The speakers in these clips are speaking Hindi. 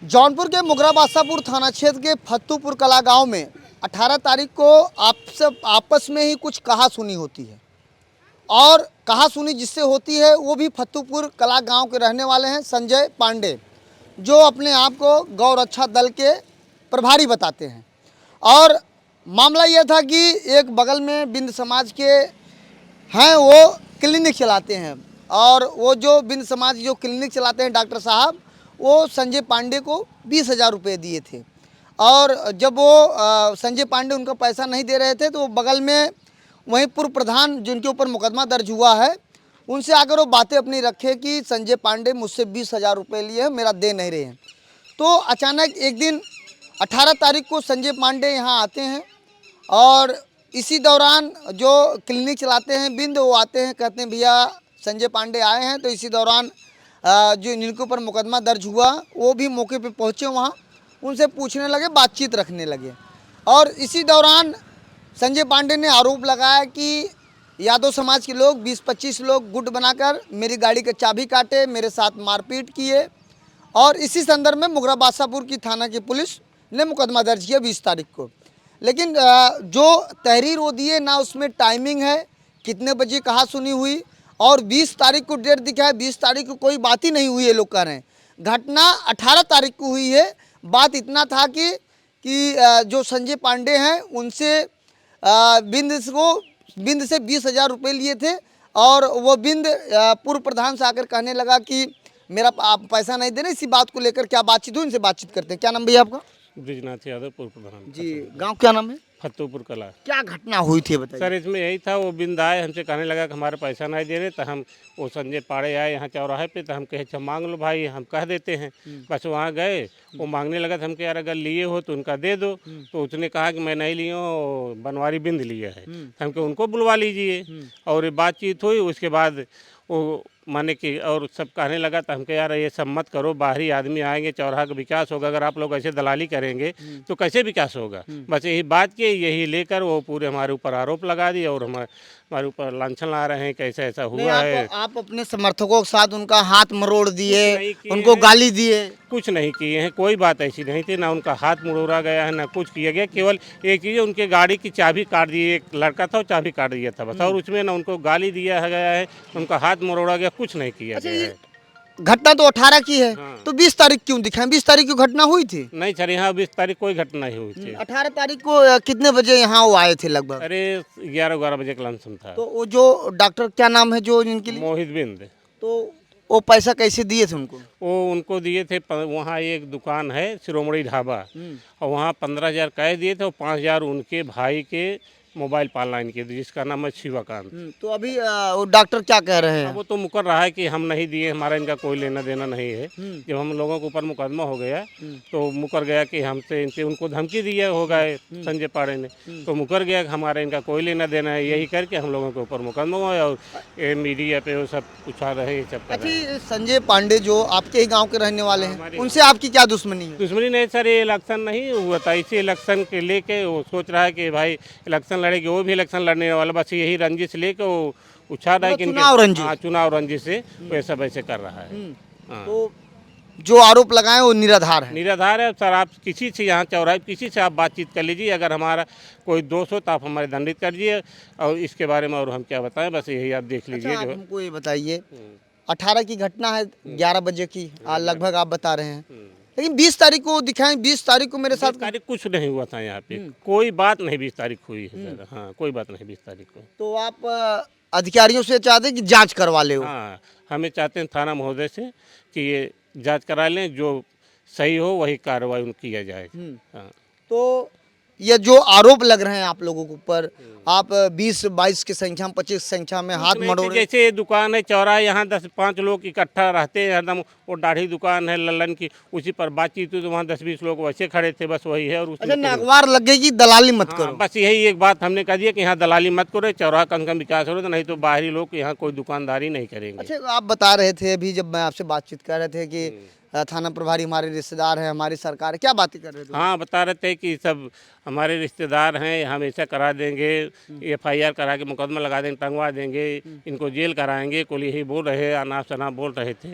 जौनपुर के मुगरा बादशाहपुर थाना क्षेत्र के फत्तूपुर कला गांव में 18 तारीख को आपस में ही कुछ कहा सुनी होती है और कहा सुनी जिससे होती है वो भी फत्तूपुर कला गांव के रहने वाले हैं संजय पांडे, जो अपने आप को गौ रक्षा दल के प्रभारी बताते हैं। और मामला यह था कि एक बगल में बिंद समाज के हैं, वो क्लिनिक चलाते हैं और वो जो बिंद समाज जो क्लिनिक चलाते हैं डॉक्टर साहब, वो संजय पांडे को 20,000 रुपये दिए थे। और जब वो संजय पांडे उनको पैसा नहीं दे रहे थे तो बगल में वहीं पूर्व प्रधान जिनके ऊपर मुकदमा दर्ज हुआ है, उनसे आकर वो बातें अपनी रखे कि संजय पांडे मुझसे 20,000 रुपये लिए हैं, मेरा दे नहीं रहे हैं। तो अचानक एक दिन 18 तारीख को संजय पांडे यहाँ आते हैं और इसी दौरान जो क्लिनिक चलाते हैं बिंद, वो आते हैं, कहते हैं भैया संजय पांडे आए हैं। तो इसी दौरान जो जिनके ऊपर मुकदमा दर्ज हुआ वो भी मौके पे पहुँचे, वहाँ उनसे पूछने लगे, बातचीत रखने लगे। और इसी दौरान संजय पांडे ने आरोप लगाया कि यादव समाज के लोग 20-25 लोग गुट बनाकर मेरी गाड़ी का चाबी काटे, मेरे साथ मारपीट किए। और इसी संदर्भ में मुगरा बादशाहपुर की थाना की पुलिस ने मुकदमा दर्ज किया 20 तारीख को। लेकिन जो तहरीर वो दिए ना, उसमें टाइमिंग है, कितने बजे कहाँ सुनी हुई, और 20 तारीख को डेट दिखा है, 20 तारीख को कोई बात ही नहीं हुई है, लोग कह रहे हैं। घटना 18 तारीख को हुई है। बात इतना था कि जो संजय पांडे हैं उनसे बिंद से 20,000 रुपये लिए थे और वो बिंद पूर्व प्रधान से आकर कहने लगा कि मेरा आप पैसा नहीं दे रहे। इसी बात को लेकर क्या बातचीत हुई, इनसे बातचीत करते हैं। क्या नाम भैया आपका? ब्रिजनाथ यादव, पूर्व प्रधान जी। गांव क्या नाम है? फत्तूपुर कला। क्या घटना हुई थी बताइए। सर इसमें यही था, वो बिंद आए, हमसे कहने लगा कि हमारे पैसा नहीं दे रहे। तो हम वो संजय पाड़े आए यहाँ चौराहे पे, तो हम कहे अच्छा मांग लो भाई, हम कह देते हैं। बस वहाँ गए, वो मांगने लगा। तो हम कहे यार अगर लिए हो तो उनका दे दो। तो उसने कहा कि मैं नहीं लिए हूँ, बनवारी बिंद लिया है। तो हम कहे उनको बुलवा लीजिए। और ये बातचीत हुई। उसके बाद वो माने कि और सब कहने लगा। तो हम कहे यार ये सब मत करो, बाहरी आदमी आएंगे, चौराहा का विकास होगा। अगर आप लोग ऐसे दलाली करेंगे तो कैसे विकास होगा। बस यही बात की, यही लेकर वो पूरे हमारे ऊपर आरोप लगा दिए और हमारे ऊपर लांछन ला रहे हैं, कैसे ऐसा हुआ है। आप अपने समर्थकों के साथ उनका हाथ मरोड़ दिए, किए उनको हैं। गाली दिए? कुछ नहीं किए हैं, कोई बात ऐसी नहीं थी, ना उनका हाथ मुड़ोड़ा गया है, ना कुछ किया गया। केवल एक चीज़, उनके गाड़ी की चाबी काट दी, एक लड़का था वो चाबी काट दिया था बस। और उसमें ना उनको गाली दिया गया है, उनका हाथ मुड़ोड़ा गया, कुछ नहीं किया गया है। घटना तो 18 की है। हाँ। तो 20 तारीख क्यों दिखाएं? 20 तारीख की घटना हुई थी? नहीं सर, यहाँ 20 तारीख कोई घटना नहीं हुई थी। 18 तारीख को कितने बजे यहाँ वो आए थे लगभग? अरे 11-12 बजे का लमसम था। तो वो जो डॉक्टर क्या नाम है जो इनके लिए? मोहित बिंद। तो वो पैसा कैसे दिए थे उनको? वो उनको दिए थे, वहाँ एक दुकान है शिरोमणि ढाबा, और वहाँ 15,000 कैश दिए थे और 5,000 उनके भाई के मोबाइल पाललाइन के, जिसका नाम है शिवाकांत। तो अभी वो डॉक्टर क्या कह रहे हैं? वो तो मुकर रहा है कि हम नहीं दिए, हमारा इनका कोई लेना देना नहीं है। जब हम लोगों के ऊपर मुकदमा हो गया तो मुकर गया कि हमसे इनसे उनको धमकी दिया हो गए संजय पाड़े ने, तो मुकर गया कि हमारा इनका कोई लेना देना है। यही करके हम लोगों के ऊपर मुकदमा हुआ और ये मीडिया पे वो सब उछा रहे हैं, सब कर रहे हैं। अच्छा, संजय पांडे जो आपके ही गाँव के रहने वाले हैं, उनसे आपकी क्या दुश्मनी है? दुश्मनी नहीं सर, ये इलेक्शन नहीं हुआ था, इसी इलेक्शन के लेके वो सोच रहा है कि भाई इलेक्शन लड़ेगी, वो भी इलेक्शन लड़ने वाला, बस यही रंजिश लेके वो उछा रहा है कि चुनाव रंजिश। हाँ, चुनाव रंजिश से वैसा वैसे कर रहा है। हाँ। तो जो आरोप लगाए वो निराधार है? निराधार है सर। आप किसी से यहाँ चौराहे किसी से आप बातचीत कर लीजिए, अगर हमारा कोई दोष हो तो आप हमारे दंडित कर दीजिए। और इसके बारे में और हम क्या बताएं, बस यही आप देख लीजिए। अच्छा, आप हमको ये बताइए, 18 की घटना है, 11 बजे की लगभग आप बता रहे हैं, लेकिन 20 तारीख को दिखाएं। 20 तारीख को मेरे साथ तारीख कुछ नहीं हुआ था यहाँ पे, कोई बात नहीं 20 तारीख हुई है सर। हाँ, कोई बात नहीं 20 तारीख को। तो आप अधिकारियों से चाहते हैं कि जांच करवा ले? हाँ, हमें चाहते हैं थाना महोदय से कि ये जांच करा लें, जो सही हो वही कार्रवाई उनकी किया जाए। हाँ। तो ये जो आरोप लग रहे हैं आप लोगों के ऊपर, आप 20-22 की संख्या में, 25 संख्या में हाथ मरोड़े। जैसे ये दुकान है चौराहा, यहाँ 10-5 लोग इकट्ठा रहते हैं हरदम। वो दाढ़ी दुकान है लल्लन की, उसी पर बातचीत हुई तो वहाँ 10-20 लोग वैसे खड़े थे, बस वही है। और अच्छा, नागवार लगेगी, दलाली मत करो। बस यही एक बात हमने कह दिया कि यहाँ दलाली मत करो, चौराहा कम कम विकास हो, तो नहीं तो बाहरी लोग यहाँ कोई दुकानदारी नहीं करेंगे। अच्छा, आप बता रहे थे अभी जब मैं आपसे बातचीत कर रहे थे कि थाना प्रभारी हमारे रिश्तेदार हैं, हमारी सरकार है, क्या बातें कर रहे थे? हाँ, बता रहे थे कि सब हमारे रिश्तेदार हैं, हम ऐसा करा देंगे, FIR करा के मुकदमा लगा देंगे, टंगवा देंगे, इनको जेल कराएंगे, कुल यही बोल रहे, अनाप शनाप बोल रहे थे।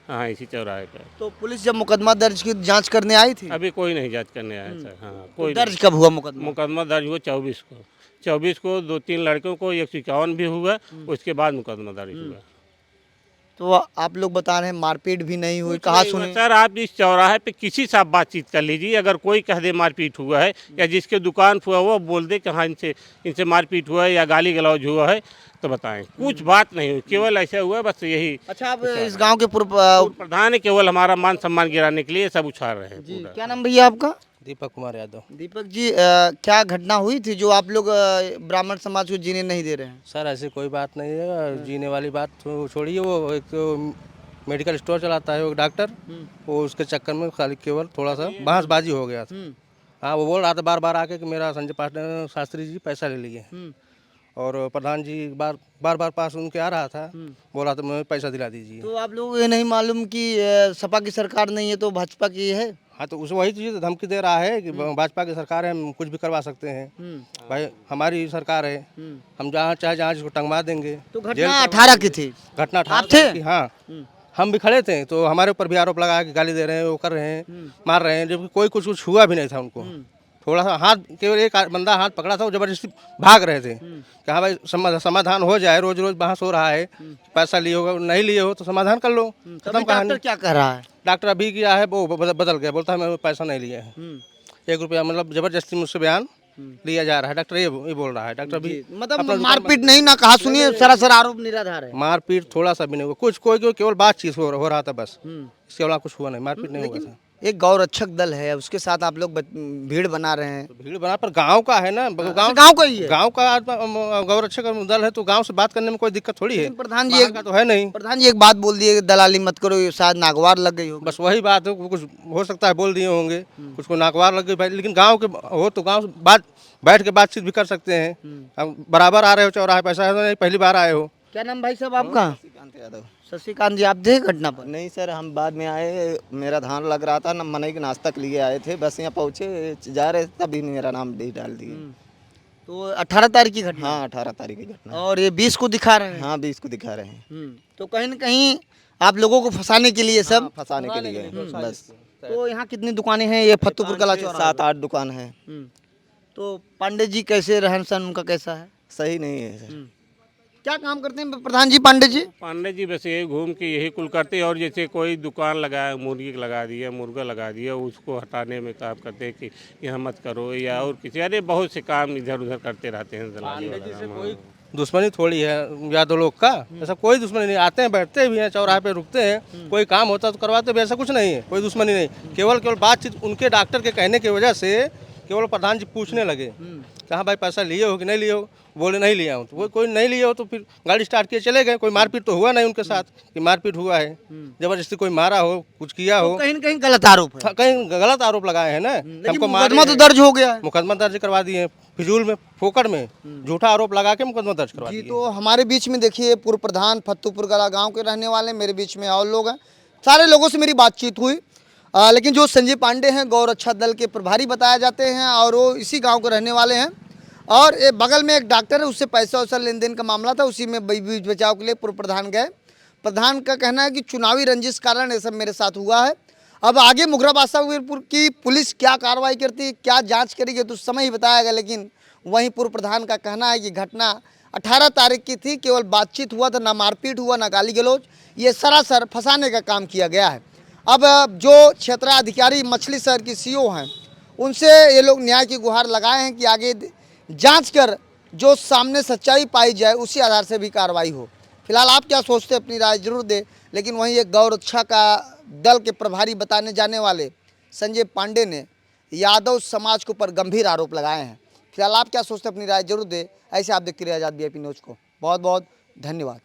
हाँ, इसी चौराहे पर। तो पुलिस जब मुकदमा दर्ज की जांच करने आई थी, अभी कोई नहीं जांच करने आया सर। हाँ, कोई दर्ज कब हुआ मुकदमा? मुकदमा दर्ज हुआ 24 को 2-3 लड़कों को 151 भी हुआ, उसके बाद मुकदमा दर्ज हुआ। तो आप लोग बता रहे हैं मारपीट भी नहीं हुई, कहा नहीं हुआ सुनी? सर, आप इस चौराहे पे किसी से आप बातचीत कर लीजिए, अगर कोई कह दे मारपीट हुआ है या जिसके दुकान हुआ वो बोल दे कि हाँ इनसे मारपीट हुआ है या गाली गलौज हुआ है तो बताएं। कुछ बात नहीं हुई, केवल ऐसा हुआ है, बस यही। अच्छा, आप इस गांव के पूर्व प्रधान है, केवल हमारा मान सम्मान गिराने के लिए सब उछाल रहे हैं पूरा। क्या नाम भैया आपका? दीपक कुमार यादव। दीपक जी, क्या घटना हुई थी जो आप लोग ब्राह्मण समाज को जीने नहीं दे रहे हैं? सर ऐसी कोई बात नहीं है, जीने वाली बात तो छोड़िए। वो एक तो मेडिकल स्टोर चलाता है, वो डॉक्टर, वो उसके चक्कर में खाली केवल थोड़ा सा बहसबाजी हो गया था। हाँ, वो बोल रहा था बार बार आके कि मेरा संजय पाटिल शास्त्री जी पैसा ले लिए, और प्रधान जी बार बार पास उनके आ रहा था, बोल रहा था मैं पैसा दिला दीजिए। तो आप लोग ये नहीं मालूम कि सपा की सरकार नहीं है तो भाजपा की है? हाँ, तो उसे वही चीज़ धमकी दे रहा है कि भाजपा की सरकार है, हम कुछ भी करवा सकते हैं। भाई हमारी सरकार है, हम जहाँ चाहे जहाँ जिसको टंगवा देंगे। तो घटना 18 की थी, घटना आप थे? हाँ, हम भी खड़े थे, तो हमारे ऊपर भी आरोप लगा कि गाली दे रहे हैं, वो कर रहे हैं, मार रहे हैं, जबकि कोई कुछ हुआ भी नहीं था उनको। थोड़ा सा हाथ, केवल एक बंदा हाथ पकड़ा था, वो जबरदस्ती भाग रहे थे कि हाँ भाई समाधान हो जाए, रोज रोज बहस हो रहा है, पैसा लिए होगा नहीं लिए हो तो समाधान कर लो, खत्म कहानी। डॉक्टर क्या कह रहा है? डॉक्टर अभी किया है, वो बदल गया, बोलता है मैं पैसा नहीं लिया है। 1 रुपया मतलब जबरदस्ती मुझसे बयान लिया जा रहा है। डॉक्टर ये बोल रहा है। डॉक्टर भी मतलब मारपीट नहीं ना, कहा सुनिए, सरासर आरोप निराधार है। मारपीट थोड़ा सा भी नहीं हुआ, कुछ कोई केवल बातचीत हो रहा था बस, इसके अलावा कुछ हुआ नहीं, मारपीट नहीं हुआ था। एक गौ रक्षक दल है, उसके साथ आप लोग भीड़ बना रहे हैं। तो भीड़ बना पर गांव का है ना, गांव का ही है। गांव का गौ रक्षक दल है, तो गांव से बात करने में कोई दिक्कत थोड़ी है। प्रधान जी बाहर का तो है नहीं। प्रधान जी एक बात बोल दिए, दलाली मत करो, ये शायद नागवार लग गई हो। बस वही बात है, कुछ हो सकता है बोल दिए होंगे, कुछ को नाकवार लग गई भाई, लेकिन गाँव के हो तो गाँव से बात बैठ के बातचीत भी कर सकते हैं। अब बराबर आ रहे हो चौराहे, पैसा है तो नहीं, पहली बार आए हो। क्या नाम भाई साहब आपका? शशिकांत यादव। शशिकांत जी, आप थे घटना पर? नहीं सर, हम बाद में आए, मेरा धान लग रहा था ना, मनई के नाश्ता के लिए आए थे, बस यहाँ पहुँचे जा रहे थे, तभी मेरा नाम दे डाल दिए। तो 18 तारीख की घटना? हाँ, 18 तारीख की घटना। और ये 20 को दिखा रहे हैं? हाँ, 20 को दिखा रहे हैं। तो कहीं न कहीं आप लोगों को फंसाने के लिए सब? फंसाने के लिए बस। तो यहाँ कितनी दुकानें हैं ये फतेहपुर कला चौराहा? 7-8 दुकान है। तो पांडे जी कैसे, रहन सहन उनका कैसा है? सही नहीं है सर। क्या काम करते हैं प्रधान जी पांडे जी? पांडे जी बस यही घूम के यही कुल करते हैं, और जैसे कोई दुकान लगाया, मुर्गी लगा दिया, मुर्गा लगा दिया, उसको हटाने में काम करते हैं कि यहाँ मत करो, या और किसी, अरे बहुत से काम इधर उधर करते रहते हैं दलाली वगैरह। दुश्मनी थोड़ी है यादव लोग का, ऐसा कोई दुश्मनी नहीं। आते हैं, बैठते भी हैं, चौराहे पे रुकते हैं, कोई काम होता तो करवाते भी, ऐसा कुछ नहीं है, कोई दुश्मनी नहीं। केवल बातचीत उनके डॉक्टर के कहने की वजह से केवल प्रधान जी पूछने लगे कहाँ भाई पैसा लिए हो कि नहीं लिए हो, बोले नहीं लिया हूँ। तो वो कोई नहीं लिए हो तो फिर गाड़ी स्टार्ट किए चले गए। कोई मारपीट तो हुआ नहीं उनके साथ कि मारपीट हुआ है, जबरदस्ती कोई मारा हो, कुछ किया हो। कहीं न कहीं गलत आरोप है। कहीं गलत आरोप लगाए हैं ना, हमको मुकदमा तो दर्ज हो गया है। मुकदमा दर्ज करवा दिए, फिजूल में फोकट में झूठा आरोप लगा के मुकदमा दर्ज करवा जी, दिए। तो हमारे बीच में देखिए पूर्व प्रधान फतेहपुर कला गांव के रहने वाले, मेरे बीच में और लोग हैं, सारे लोगों से मेरी बातचीत हुई। लेकिन जो संजय पांडे हैं, गौ रक्षा दल के प्रभारी बताए जाते हैं, और वो इसी गांव के रहने वाले हैं। और ये बगल में एक डॉक्टर है, उससे पैसा वैसा लेन देन का मामला था, उसी में बीच बचाव के लिए पूर्व प्रधान गए। प्रधान का कहना है कि चुनावी रंजिश कारण ये सब मेरे साथ हुआ है। अब आगे मुगरा बासावीरपुर की पुलिस क्या कार्रवाई करती है, क्या जांच करेगी, तो समय ही बताएगा। लेकिन वहीं पूर्व प्रधान का कहना है कि घटना 18 तारीख की थी, केवल बातचीत हुआ था, ना मारपीट हुआ, ना गाली गलौज, ये सरासर फंसाने का काम किया गया है। अब जो क्षेत्राधिकारी मछली शहर की CO हैं, उनसे ये लोग न्याय की गुहार लगाए हैं कि आगे जांच कर जो सामने सच्चाई पाई जाए, उसी आधार से भी कार्रवाई हो। फिलहाल आप क्या सोचते हैं, अपनी राय जरूर दें। लेकिन वहीं एक गौ रक्षा का दल के प्रभारी बताने जाने वाले संजय पांडे ने यादव समाज के ऊपर गंभीर आरोप लगाए हैं। फिलहाल आप क्या सोचते हैं, अपनी राय जरूर दें। ऐसे आप देखते रहिए आज़ाद VIP न्यूज़ को। बहुत बहुत धन्यवाद।